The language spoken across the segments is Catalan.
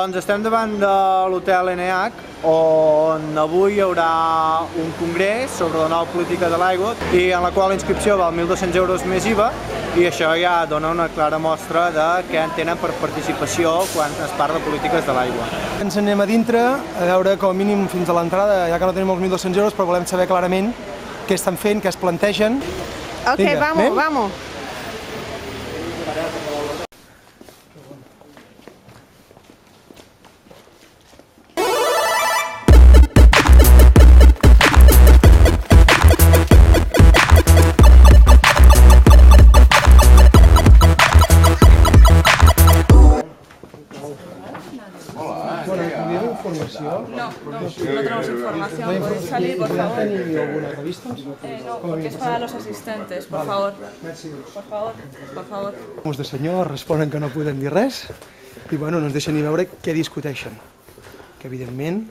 Doncs estem davant de l'hotel NH, on avui hi haurà un congrés sobre la nova política de l'aigua i en la qual la inscripció val 1.200 euros més IVA, i això ja dona una clara mostra de què entenen per participació quan es parla de polítiques de l'aigua. Ens anem a dintre a veure com a mínim fins a l'entrada, ja que no tenim els 1.200 euros, però volem saber clarament què estan fent, què es plantegen. Ok, vinga, vamos. No tenemos información. ¿Podéis salir, por favor? ¿Alguna revista? No, porque es para los asistentes, por favor. Por favor. Els de senyor responen que no podem dir res i bueno, no ens deixen ni veure què discuteixen. Que evidentment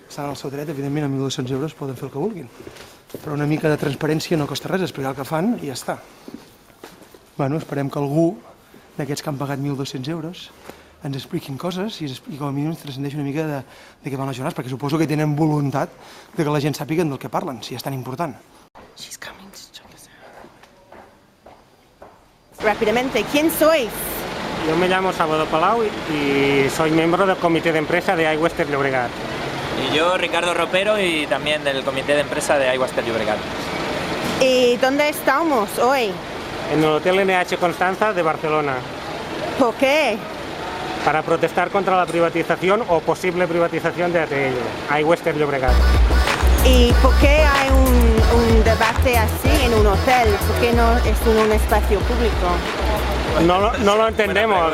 estan al seu dret, evidentment amb 1.200 euros poden fer el que vulguin. Però una mica de transparència no costa res, explicar el que fan i ja està. Bueno, esperem que algú d'aquests que han pagat 1.200 euros ens expliquin coses i com a mínim ens transcendeixi una mica de què van les jornades, perquè suposo que tenen voluntat de que la gent sàpiga del que parlen, si és tan important. Rápidamente, ¿quién sois? Yo me llamo Salvador Palau y soy miembro del comité de empresa de Aigües Ter Llobregat. Y yo, Ricardo Ropero, y también del comité de empresa de Aigües Ter Llobregat. ¿Y dónde estamos hoy? En el Hotel NH Constanza de Barcelona, ¿Por qué? para protestar contra la privatización o posible privatización de ATL, Aigües Ter Llobregat. ¿Y por qué hay un debate así en un hotel? ¿Por qué no es un espacio público? No lo entendemos.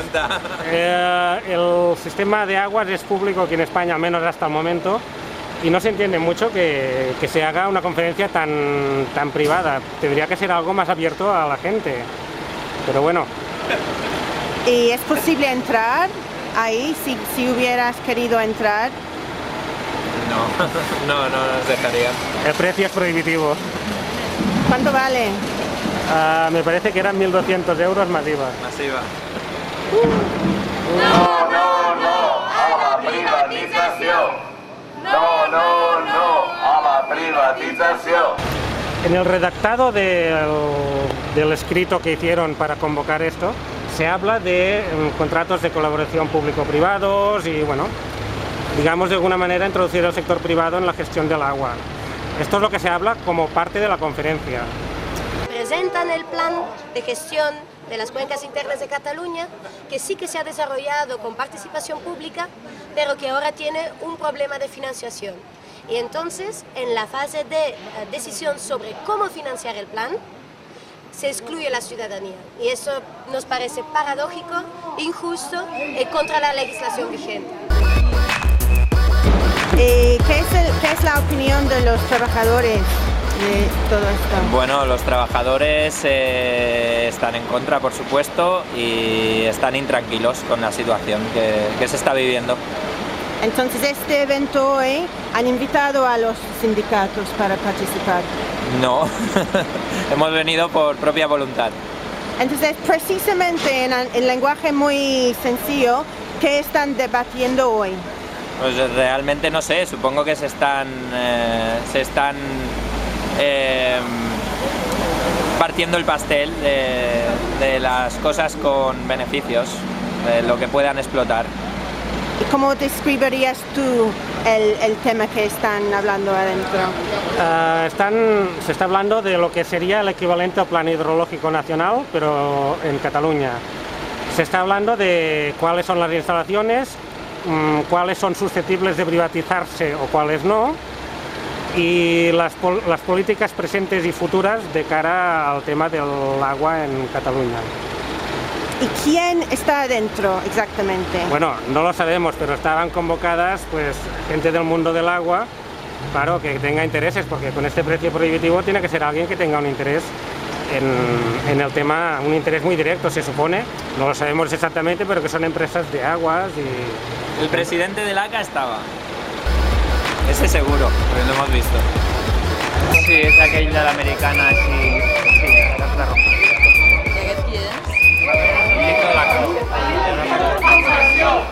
El sistema de aguas es público aquí en España, al menos hasta el momento, y no se entiende mucho que se haga una conferencia tan privada. Tendría que ser algo más abierto a la gente, pero bueno. ¿Y es posible entrar ahí si hubieras querido entrar? No nos dejaría. El precio es prohibitivo. ¿Cuánto vale? Me parece que eran 1.200 euros más IVA. Masiva. No a la privatización. No a la privatización. En el redactado del escrito que hicieron para convocar esto, se habla de contratos de colaboración público-privados y, bueno, digamos de alguna manera introducir el sector privado en la gestión del agua. Esto es lo que se habla como parte de la conferencia. Presentan el plan de gestión de las cuencas internas de Cataluña, que sí que se ha desarrollado con participación pública, pero que ahora tiene un problema de financiación. Y entonces, en la fase de decisión sobre cómo financiar el plan, se excluye la ciudadanía. Y eso nos parece paradójico, injusto y contra la legislación vigente. ¿Qué es la opinión de los trabajadores de todo esto? Bueno, los trabajadores están en contra, por supuesto, y están intranquilos con la situación que se está viviendo. Entonces, este evento hoy han invitado a los sindicatos para participar. No, hemos venido por propia voluntad. Entonces, precisamente en lenguaje muy sencillo, ¿qué están debatiendo hoy? Pues realmente no sé, supongo que se están partiendo el pastel de las cosas con beneficios, de lo que puedan explotar. ¿Y cómo describirías tú el tema que están hablando adentro? Se está hablando de lo que sería el equivalente al Plan Hidrológico Nacional, pero en Cataluña. Se está hablando de cuáles son las instalaciones, cuáles son susceptibles de privatizarse o cuáles no, y las políticas presentes y futuras de cara al tema del agua en Cataluña. ¿Y quién está adentro exactamente? Bueno, no lo sabemos, pero estaban convocadas pues gente del mundo del agua, claro, que tenga intereses, porque con este precio prohibitivo tiene que ser alguien que tenga un interés en el tema, un interés muy directo, se supone, no lo sabemos exactamente, pero que son empresas de aguas y... El presidente del ACA estaba, ese seguro, porque lo hemos visto. Sí, és aquell de l'americana, sí, claro. I aquest qui és? Víctor Laca.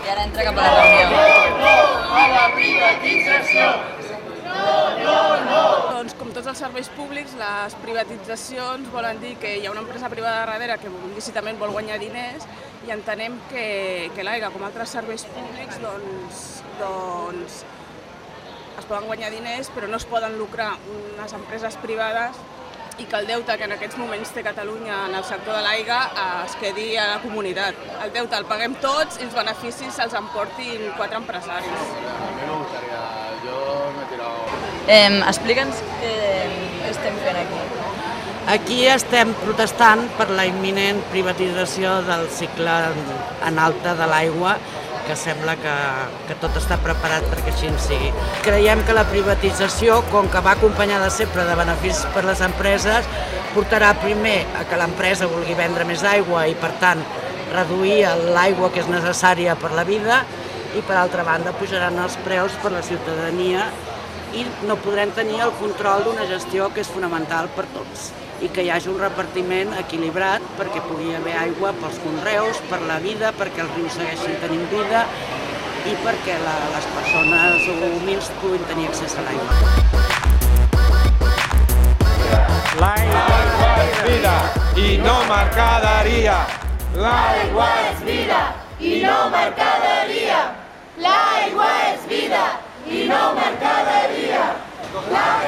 I ara entra cap a la reunió. els serveis públics, les privatitzacions volen dir que hi ha una empresa privada darrere que lícitament vol guanyar diners i entenem que l'aigua, com altres serveis públics, doncs es poden guanyar diners però no es poden lucrar unes empreses privades i que el deute que en aquests moments té Catalunya en el sector de l'aigua es quedi a la comunitat. El deute el paguem tots i els beneficis se'ls emportin 4 empresaris. Explica'ns què estem fent aquí. Aquí estem protestant per la imminent privatització del cicle en alta de l'aigua, que sembla que tot està preparat perquè així sigui. Creiem que la privatització, com que va acompanyada sempre de beneficis per les empreses, portarà primer a que l'empresa vulgui vendre més aigua i, per tant, reduir l'aigua que és necessària per la vida i, per altra banda, pujaran els preus per la ciutadania i no podrem tenir el control d'una gestió que és fonamental per tots i que hi hagi un repartiment equilibrat perquè pugui haver aigua pels conreus, per la vida, perquè els rius segueixin tenint vida i perquè les persones humils puguin tenir accés a l'aigua. L'aigua és vida i no mercaderia. L'aigua és vida i no mercaderia. L'aigua és vida i no mercaderia.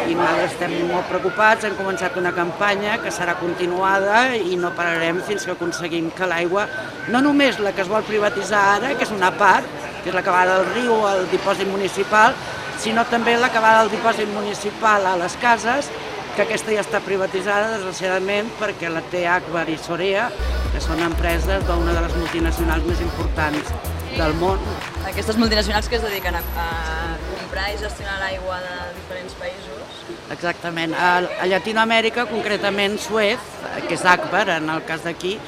I nosaltres estem molt preocupats, hem començat una campanya que serà continuada i no pararem fins que aconseguim que l'aigua, no només la que es vol privatitzar ara, que és una part, que és la que va del riu al dipòsit municipal, sinó també la que va del dipòsit municipal a les cases, que aquesta ja està privatitzada, desgraciadament, perquè la té Agbar i Sorea, que són empreses d'una de les multinacionals més importants del món. Aquestes multinacionals que es dediquen a comprar i gestionar l'aigua de diferents països. Exactament. A Llatinoamèrica, concretament Suez, que és Agbar, en el cas d'aquí,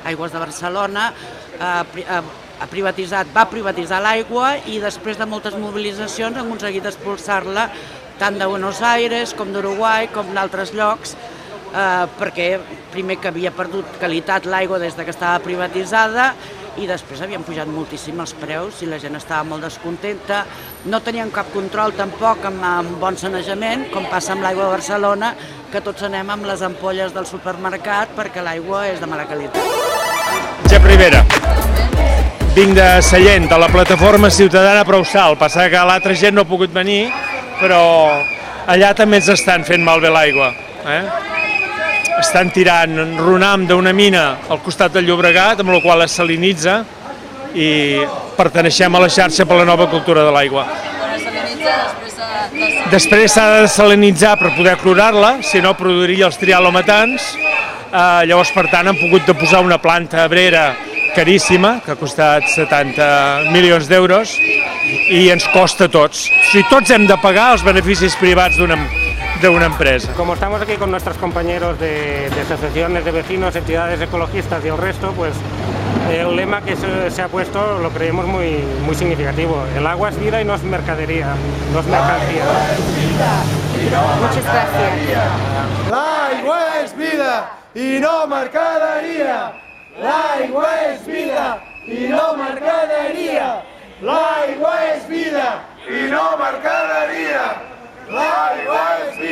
Aigües de Barcelona, va privatitzar l'aigua i després de moltes mobilitzacions ha aconseguit expulsar-la tant de Buenos Aires com d'Uruguai com d'altres llocs, perquè primer que havia perdut qualitat l'aigua des que estava privatitzada i després havien pujat moltíssim els preus i la gent estava molt descontenta. No tenien cap control tampoc amb bon sanejament, com passa amb l'aigua de Barcelona, que tots anem amb les ampolles del supermercat perquè l'aigua és de mala qualitat. Jep Rivera. Vinc de Sallent, de la plataforma ciutadana Prou Sal. Passa que l'altra gent no ha pogut venir, però allà també ens estan fent malbé l'aigua. Estan tirant runam d'una mina al costat del Llobregat, amb la qual es salinitza i perteneixem a la xarxa per la nova cultura de l'aigua. Després s'ha de desalinitzar per poder clorar-la, si no produiria els trialometans. Llavors, per tant, han pogut de posar una planta abrera caríssima, que ha costat 70 milions d'euros, i ens costa a tots. O sigui, tots hem de pagar els beneficis privats de una empresa. Como estamos aquí con nuestros compañeros de asociaciones de vecinos, entidades ecologistas y el resto, pues el lema que se ha puesto lo creemos muy significativo. El agua es vida y no es mercadería, no es mercancía. Muchas gracias. L'aigua és vida i no mercaderia. L'aigua és vida i no mercaderia. L'aigua és vida i no mercaderia. L'aigua és vida.